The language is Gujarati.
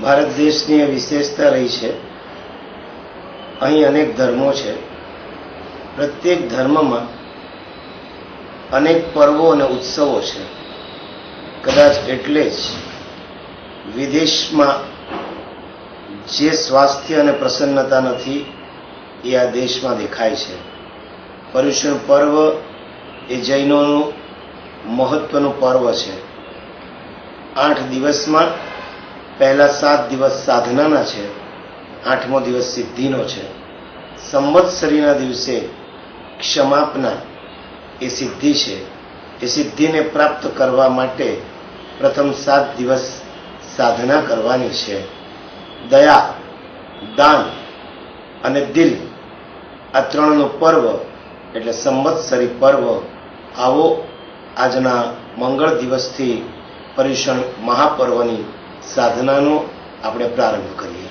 ભારત દેશની વિશેષતા રહી છે, અહીં અનેક ધર્મો છે. પ્રત્યેક ધર્મમાં અનેક પર્વો અને ઉત્સવો છે. કદાચ એટલે જ વિદેશમાં જે સ્વાસ્થ્ય અને પ્રસન્નતા નથી એ આ દેશમાં દેખાય છે. પર્યુષણ પર્વ એ જૈનોનું મહત્વનું પર્વ છે. 8 દિવસમાં પહેલા 7 દિવસ સાધનાના છે, 8મો દિવસ સિદ્ધિનો છે. સંવત્સરીના દિવસે ક્ષમાપના એ સિદ્ધિ છે. એ સિદ્ધિને પ્રાપ્ત કરવા માટે પ્રથમ 7 દિવસ સાધના કરવાની છે. દયા, દાન અને દિલ, આ ત્રણનું પર્વ એટલે સંવત્સરી પર્વ. આવો આજના મંગળ દિવસથી પર્યુષણ મહાપર્વની સાધનાનો આપણે પ્રારંભ કરીએ.